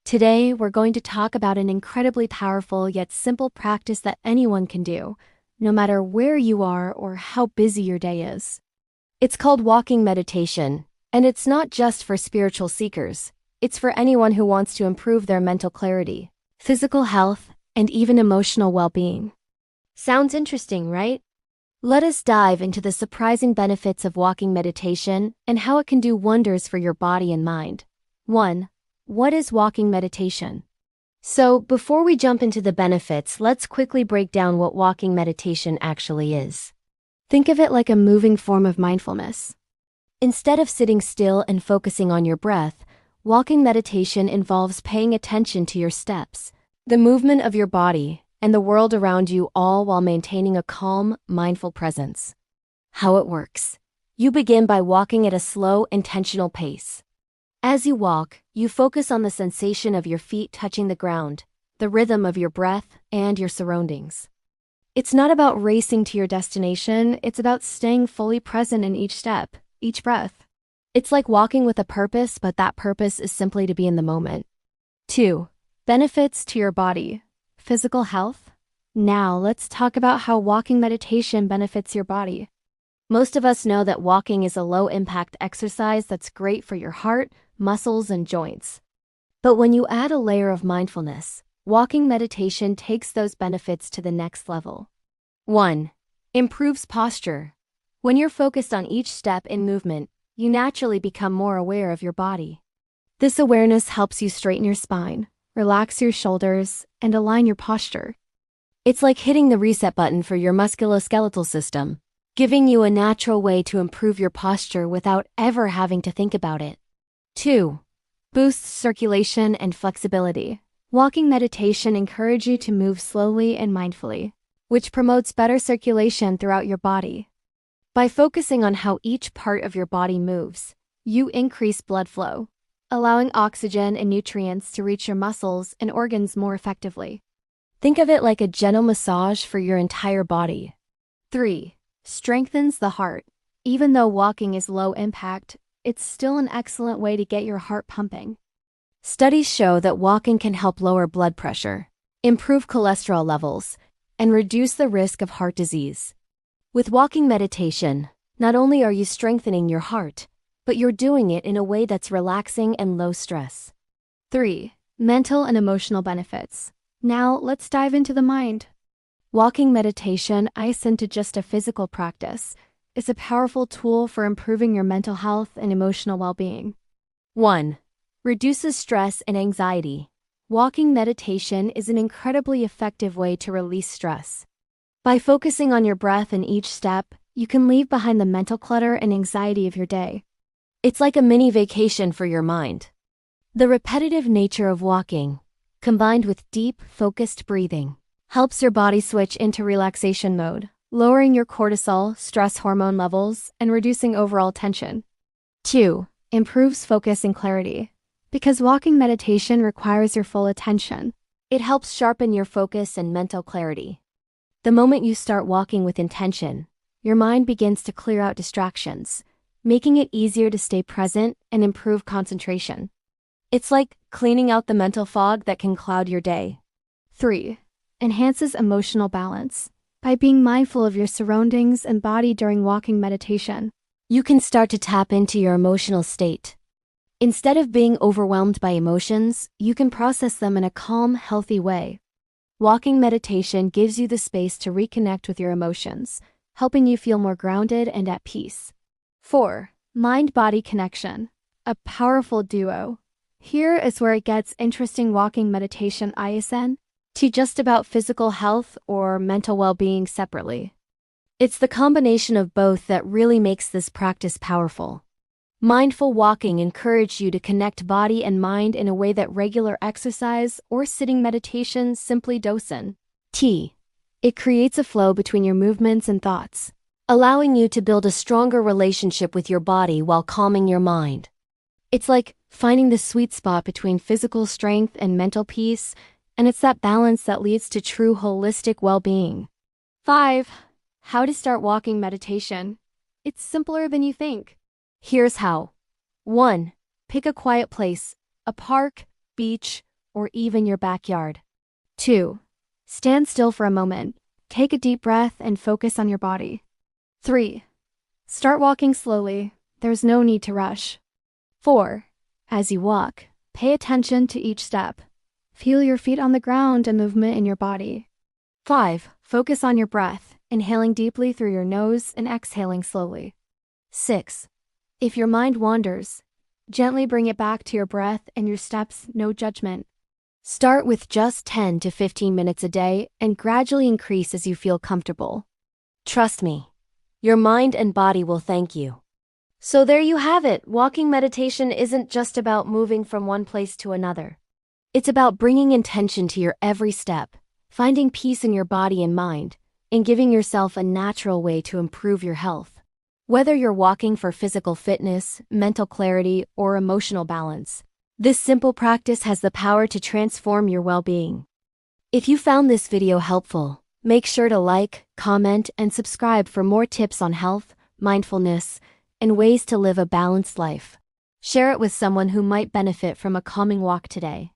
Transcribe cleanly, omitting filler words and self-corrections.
Today, we're going to talk about an incredibly powerful yet simple practice that anyone can do, no matter where you are or how busy your day is. It's called walking meditation, and it's not just for spiritual seekers. It's for anyone who wants to improve their mental clarity, physical health, and even emotional well-being. Sounds interesting, right? Let us dive into the surprising benefits of walking meditation and how it can do wonders for your body and mind. 1. What is walking meditation? So, before we jump into the benefits, let's quickly break down what walking meditation actually is. Think of it like a moving form of mindfulness. Instead of sitting still and focusing on your breath, walking meditation involves paying attention to your steps, the movement of your body, and the world around you, all while maintaining a calm, mindful presence. How it works. You begin by walking at a slow, intentional pace. As you walk, you focus on the sensation of your feet touching the ground, the rhythm of your breath, and your surroundings. It's not about racing to your destination, it's about staying fully present in each step, each breath. It's like walking with a purpose, but that purpose is simply to be in the moment. 2. Benefits to your body. Physical health. Now, let's talk about how walking meditation benefits your body. Most of us know that walking is a low-impact exercise that's great for your heart, muscles, and joints. But when you add a layer of mindfulness, walking meditation takes those benefits to the next level. 1. Improves posture. When you're focused on each step and movement, you naturally become more aware of your body. This awareness helps you straighten your spine, relax your shoulders, and align your posture. It's like hitting the reset button for your musculoskeletal system, giving you a natural way to improve your posture without ever having to think about it. 2. Boosts circulation and flexibility. Walking meditation encourages you to move slowly and mindfully, which promotes better circulation throughout your body. By focusing on how each part of your body moves, you increase blood flow, allowing oxygen and nutrients to reach your muscles and organs more effectively. Think of it like a gentle massage for your entire body. 3. Strengthens the heart. Even though walking is low impact, it's still an excellent way to get your heart pumping. Studies show that walking can help lower blood pressure, improve cholesterol levels, and reduce the risk of heart disease. With walking meditation, not only are you strengthening your heart, but you're doing it in a way that's relaxing and low stress. 3. Mental and emotional benefits. Now, let's dive into the mind. Walking meditation isn't just a physical practice. It's a powerful tool for improving your mental health and emotional well-being. 1. Reduces stress and anxiety. Walking meditation is an incredibly effective way to release stress. By focusing on your breath in each step, you can leave behind the mental clutter and anxiety of your day. It's like a mini vacation for your mind. The repetitive nature of walking, combined with deep, focused breathing, helps your body switch into relaxation mode, lowering your cortisol, stress hormone levels, and reducing overall tension. 2. Improves focus and clarity. Because walking meditation requires your full attention, it helps sharpen your focus and mental clarity. The moment you start walking with intention, your mind begins to clear out distractions, making it easier to stay present and improve concentration. It's like cleaning out the mental fog that can cloud your day. 3. Enhances emotional balance. By being mindful of your surroundings and body during walking meditation, you can start to tap into your emotional state. Instead of being overwhelmed by emotions, you can process them in a calm, healthy way. Walking meditation gives you the space to reconnect with your emotions, helping you feel more grounded and at peace. 4. Mind-body connection. A powerful duo. Here is where it gets interesting. Walking meditation isn't just about physical health or mental well-being separately. It's the combination of both that really makes this practice powerful. Mindful walking encourages you to connect body and mind in a way that regular exercise or sitting meditation simply doesn't. It creates a flow between your movements and thoughts, allowing you to build a stronger relationship with your body while calming your mind. It's like finding the sweet spot between physical strength and mental peace, and it's that balance that leads to true holistic well-being. 5. How to start walking meditation. It's simpler than you think. Here's how. 1. Pick a quiet place, a park, beach, or even your backyard. 2. Stand still for a moment. Take a deep breath and focus on your body. 3. Start walking slowly. There's no need to rush. 4. As you walk, pay attention to each step. Feel your feet on the ground and movement in your body. 5. Focus on your breath, inhaling deeply through your nose and exhaling slowly. 6. If your mind wanders, gently bring it back to your breath and your steps, no judgment. Start with just 10 to 15 minutes a day and gradually increase as you feel comfortable. Trust me, your mind and body will thank you. So there you have it. Walking meditation isn't just about moving from one place to another. It's about bringing intention to your every step, finding peace in your body and mind, and giving yourself a natural way to improve your health. Whether you're walking for physical fitness, mental clarity, or emotional balance, this simple practice has the power to transform your well-being. If you found this video helpful, make sure to like, comment, and subscribe for more tips on health, mindfulness, and ways to live a balanced life. Share it with someone who might benefit from a calming walk today.